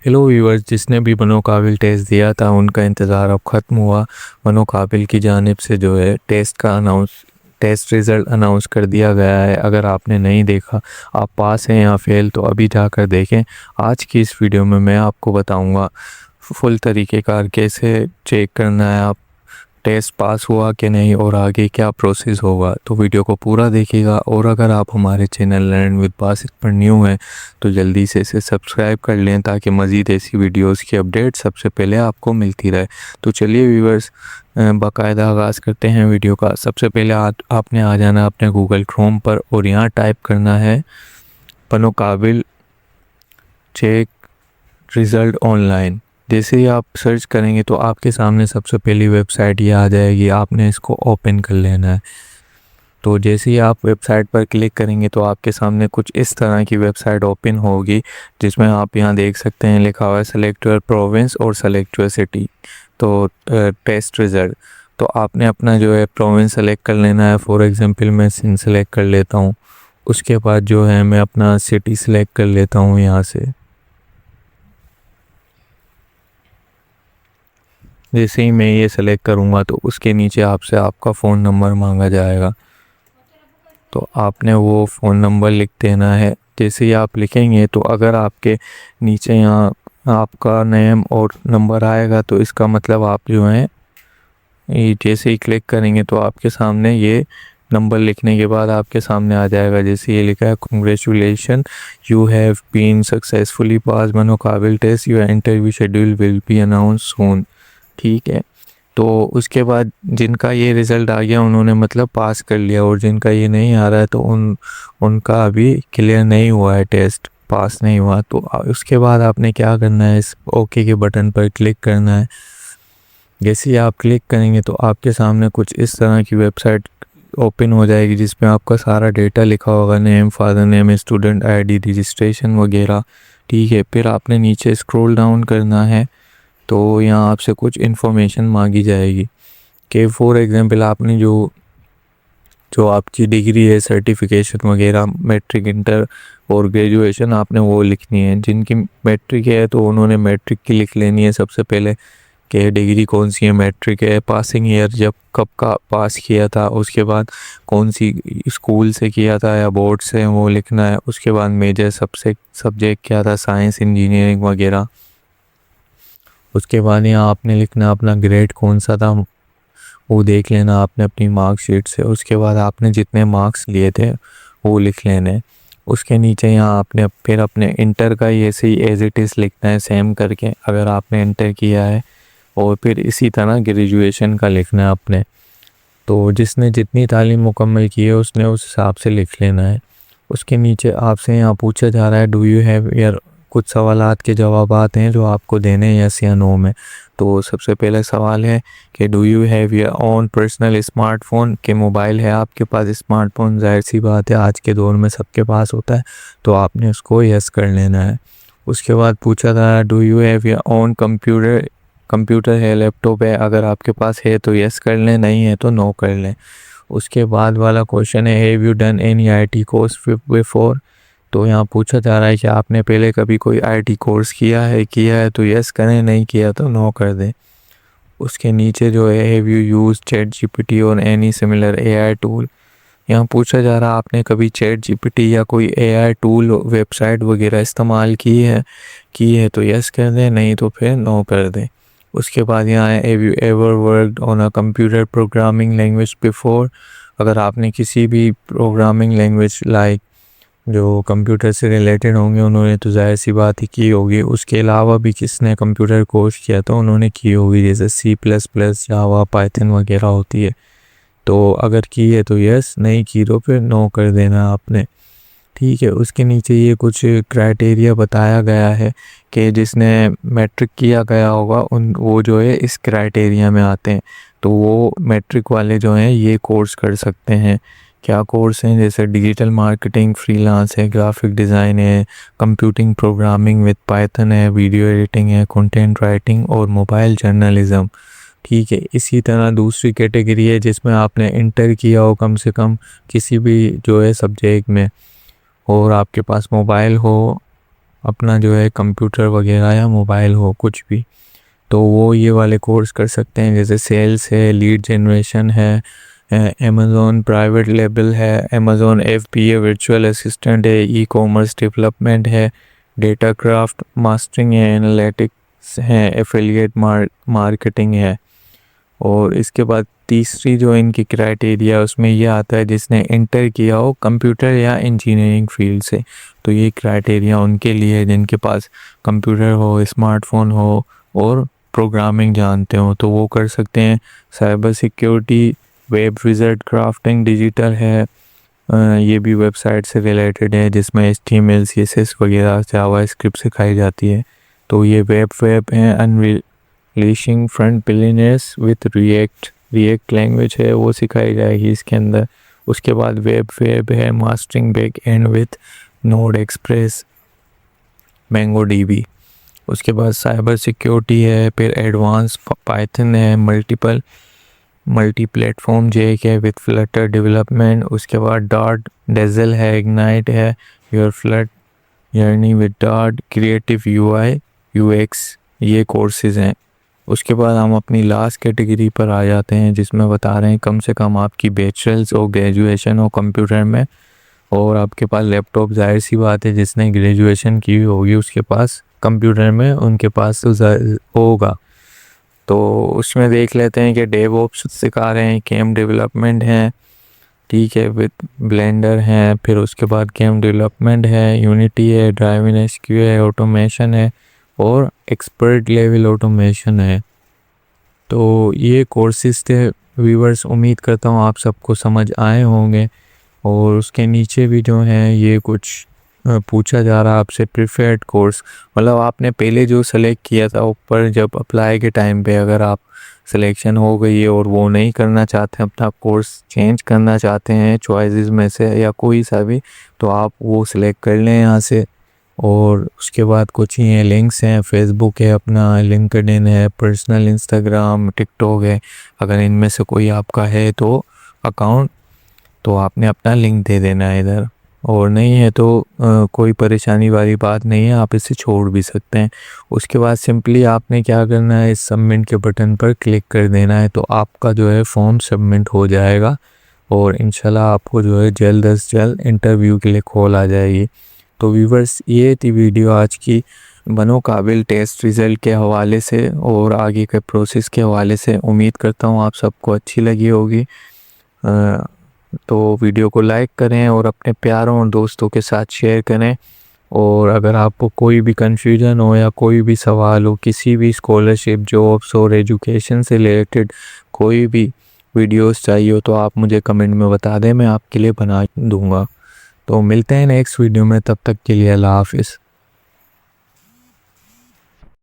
Hello viewers, जिसने भी बनो काबिल टेस्ट दिया था उनका इंतज़ार अब ख़त्म हुआ। बनो काबिल की जानिब से जो है टेस्ट रिज़ल्ट अनाउंस कर दिया गया है। अगर आपने नहीं देखा, आप पास हैं या फेल, तो अभी जाकर देखें। आज की इस वीडियो में मैं आपको बताऊंगा फुल तरीक़ेकार कैसे चेक करना है आप टेस्ट पास हुआ कि नहीं और आगे क्या प्रोसेस होगा। तो वीडियो को पूरा देखिएगा। और अगर आप हमारे चैनल लर्न विद बासित पर न्यू हैं तो जल्दी से इसे सब्सक्राइब कर लें ताकि मज़ीद ऐसी वीडियोस की अपडेट सबसे पहले आपको मिलती रहे। तो चलिए व्यूअर्स, बाकायदा आगाज़ करते हैं वीडियो का। सबसे पहले आपने आ जाना अपने गूगल क्रोम पर और यहाँ टाइप करना है बनो काबिल चेक रिज़ल्ट ऑनलाइन। जैसे ही आप सर्च करेंगे तो आपके सामने सबसे पहली वेबसाइट ये आ जाएगी। आपने इसको ओपन कर लेना है। तो जैसे ही आप वेबसाइट पर क्लिक करेंगे तो आपके सामने कुछ इस तरह की वेबसाइट ओपन होगी, जिसमें आप यहाँ देख सकते हैं लिखा हुआ है सेलेक्ट योर प्रोविंस और सेलेक्ट योर सिटी। तो टेस्ट रिज़ल्ट, तो आपने अपना जो है प्रोविंस सेलेक्ट कर लेना है। फॉर एग्जांपल मैं सिंध सेलेक्ट कर लेता हूँ। उसके बाद जो है मैं अपना सिटी सेलेक्ट कर लेता हूँ यहाँ से। जैसे ही मैं ये सेलेक्ट करूँगा तो उसके नीचे आपसे आपका फ़ोन नंबर मांगा जाएगा, तो आपने वो फ़ोन नंबर लिख देना है। जैसे ही आप लिखेंगे तो अगर आपके नीचे यहाँ आपका नेम और नंबर आएगा तो इसका मतलब आप जो हैं ये जैसे ही क्लिक करेंगे तो आपके सामने ये नंबर लिखने के बाद आपके सामने आ जाएगा। जैसे ये लिखा है congratulation, you have been successfully pass Bano Kabil test, your interview schedule will be announce soon. ठीक है, तो उसके बाद जिनका ये रिज़ल्ट आ गया उन्होंने मतलब पास कर लिया, और जिनका ये नहीं आ रहा है तो उनका अभी क्लियर नहीं हुआ है, टेस्ट पास नहीं हुआ। तो उसके बाद आपने क्या करना है, इस ओके के बटन पर क्लिक करना है। जैसे ही आप क्लिक करेंगे तो आपके सामने कुछ इस तरह की वेबसाइट ओपन हो जाएगी, जिसमें आपका सारा डेटा लिखा होगा, name, father name, student ID, registration वगैरह। ठीक है, फिर आपने नीचे स्क्रॉल डाउन करना है तो यहाँ आपसे कुछ इन्फॉर्मेशन मांगी जाएगी कि फॉर एग्जांपल आपने जो आपकी डिग्री है, सर्टिफिकेशन वगैरह, मैट्रिक, इंटर और ग्रेजुएशन, आपने वो लिखनी है। जिनकी मैट्रिक है तो उन्होंने मैट्रिक की लिख लेनी है सबसे पहले कि डिग्री कौन सी है, मैट्रिक है, पासिंग ईयर जब कब का पास किया था, उसके बाद कौन सी स्कूल से किया था या बोर्ड से, वो लिखना है। उसके बाद मेजर सब्जेक्ट क्या था, साइंस, इंजीनियरिंग वगैरह। उसके बाद यहाँ आपने लिखना अपना ग्रेड कौन सा था, वो देख लेना आपने अपनी मार्कशीट से। उसके बाद आपने जितने मार्क्स लिए थे वो लिख लेने। उसके नीचे यहाँ आपने फिर अपने इंटर का ऐसे ही एज इट इज़ लिखना है, सेम करके, अगर आपने इंटर किया है। और फिर इसी तरह ग्रेजुएशन का लिखना है अपने। तो जिसने जितनी तालीम मुकम्मल की है उसने उस हिसाब से लिख लेना है। उसके नीचे आपसे यहाँ पूछा जा रहा है डू यू हैव योर, कुछ सवालात के जवाबात हैं जो आपको देने हैं यस या नो में। तो सबसे पहला सवाल है कि do you have your own personal smartphone, के मोबाइल है आपके पास, स्मार्टफोन जाहिर सी बात है आज के दौर में सबके पास होता है, तो आपने उसको यस कर लेना है। उसके बाद पूछा था do you have your own computer है, लैपटॉप है, अगर आपके पास है तो यस कर लें, नहीं है तो नो कर लें। उसके बाद वाला क्वेश्चन है have you done any IT course before, तो यहाँ पूछा जा रहा है कि आपने पहले कभी कोई आईटी कोर्स किया है तो यस करें, नहीं किया तो नो कर दें। उसके नीचे जो है have you use chat GPT और एनी सिमिलर एआई टूल, यहाँ पूछा जा रहा है आपने कभी चैट जीपीटी या कोई एआई टूल, वेबसाइट वगैरह इस्तेमाल की है तो यस कर दें, नहीं तो फिर नो कर दें। उसके बाद यहाँ है have you ever worked on a computer programming language before, अगर आपने किसी भी प्रोग्रामिंग लैंग्वेज लाइक जो कंप्यूटर से रिलेटेड होंगे उन्होंने तो जाहिर सी बात ही की होगी। उसके अलावा भी किसने कंप्यूटर कोर्स किया तो उन्होंने की होगी, जैसे C++, जावा, पाइथन वगैरह होती है। तो अगर की है तो यस, नहीं की तो फिर नो कर देना आपने। ठीक है, उसके नीचे ये कुछ क्राइटेरिया बताया गया है कि जिसने मैट्रिक किया गया होगा वो जो है इस क्राइटेरिया में आते हैं, तो वो मैट्रिक वाले जो हैं ये कोर्स कर सकते हैं। क्या कोर्स हैं, जैसे डिजिटल मार्केटिंग, फ्रीलांस है, ग्राफिक डिज़ाइन है, कंप्यूटिंग प्रोग्रामिंग विद पाइथन है, वीडियो एडिटिंग है, कंटेंट राइटिंग और मोबाइल जर्नलिज्म। ठीक है, इसी तरह दूसरी कैटेगरी है जिसमें आपने इंटर किया हो कम से कम किसी भी जो है सब्जेक्ट में, और आपके पास मोबाइल हो अपना जो है कंप्यूटर वगैरह या मोबाइल हो कुछ भी, तो वो ये वाले कोर्स कर सकते हैं। जैसे सेल्स है, लीड जनरेशन है, अमेज़ॉन प्राइवेट लेबल है, अमेज़ॉन FBA वर्चुअल असिस्टेंट है, ई कॉमर्स डेवलपमेंट है, डेटा क्राफ्ट मास्टरिंग है, एनालिटिक्स है, एफिलिएट मार्केटिंग है। और इसके बाद तीसरी जो इनकी क्राइटेरिया उसमें ये आता है जिसने इंटर किया हो कंप्यूटर या इंजीनियरिंग फील्ड से। तो ये क्राइटेरिया उनके लिए है जिनके पास कंप्यूटर हो, स्मार्टफोन हो और प्रोग्रामिंग जानते हो, तो वो कर सकते हैं। Cyber security, web wizard crafting, digital है, ये भी वेबसाइट से रिलेटेड है जिसमें HTML CSS वगैरह जावा स्क्रिप्ट सिखाई जाती है। तो ये वेब है। Unleashing front billionaires with react language है, वो सिखाई जाएगी इसके अंदर। उसके बाद वेब है, mastering back and with node express, mango DB। उसके बाद साइबर सिक्योरिटी है, फिर एडवांस पाइथन है, मल्टी प्लेटफॉर्म JK है विथ फ्लटर डेवलपमेंट। उसके बाद डार्ट डेजल है, इग्नाइट है, your flirt journey with dart, creative UI UX, ये कोर्सेज हैं। उसके बाद हम अपनी लास्ट कैटेगरी पर आ जाते हैं जिसमें बता रहे हैं कम से कम आपकी बैचलर्स और ग्रेजुएशन हो कंप्यूटर में, और आपके पास लैपटॉप, जाहिर सी बात है जिसने ग्रेजुएशन की होगी उसके पास कंप्यूटर में उनके पास तो होगा। तो उसमें देख लेते हैं कि डेवऑप्स सिखा रहे हैं, गेम डेवलपमेंट है, ठीक है, विद ब्लेंडर है, फिर उसके बाद गेम डेवलपमेंट है, यूनिटी है, ड्राइविंग SQ है, ऑटोमेशन है और एक्सपर्ट लेवल ऑटोमेशन है। तो ये कोर्सेज थे व्यूअर्स, उम्मीद करता हूँ आप सबको समझ आए होंगे। और उसके नीचे भी जो है ये कुछ पूछा जा रहा है आपसे, प्रीफर्ड कोर्स, मतलब आपने पहले जो सेलेक्ट किया था ऊपर जब अप्लाई के टाइम पे, अगर आप सिलेक्शन हो गई है और वो नहीं करना चाहते हैं, अपना कोर्स चेंज करना चाहते हैं चॉइसेस में से या कोई सा भी, तो आप वो सिलेक्ट कर लें यहाँ से। और उसके बाद कुछ ही लिंक्स हैं, फेसबुक है अपना, लिंक्डइन है, पर्सनल इंस्टाग्राम, टिकटॉक है। अगर इनमें से कोई आपका है तो अकाउंट, तो आपने अपना लिंक दे देना है इधर, और नहीं है तो कोई परेशानी वाली बात नहीं है, आप इसे छोड़ भी सकते हैं। उसके बाद सिंपली आपने क्या करना है, इस सबमिट के बटन पर क्लिक कर देना है, तो आपका जो है फॉर्म सबमिट हो जाएगा और इंशाल्लाह आपको जो है जल्द अज जल्द इंटरव्यू के लिए कॉल आ जाएगी। तो व्यूवर्स, ये थी वीडियो आज की बनो काबिल टेस्ट रिज़ल्ट के हवाले से और आगे के प्रोसेस के हवाले से। उम्मीद करता हूँ आप सबको अच्छी लगी होगी। तो वीडियो को लाइक करें और अपने प्यारों और दोस्तों के साथ शेयर करें। और अगर आपको कोई भी कन्फ्यूज़न हो या कोई भी सवाल हो, किसी भी स्कॉलरशिप, जॉब्स और एजुकेशन से रिलेटेड कोई भी वीडियोस चाहिए हो, तो आप मुझे कमेंट में बता दें, मैं आपके लिए बना दूंगा। तो मिलते हैं नेक्स्ट वीडियो में, तब तक के लिए अल्लाह हाफिज़।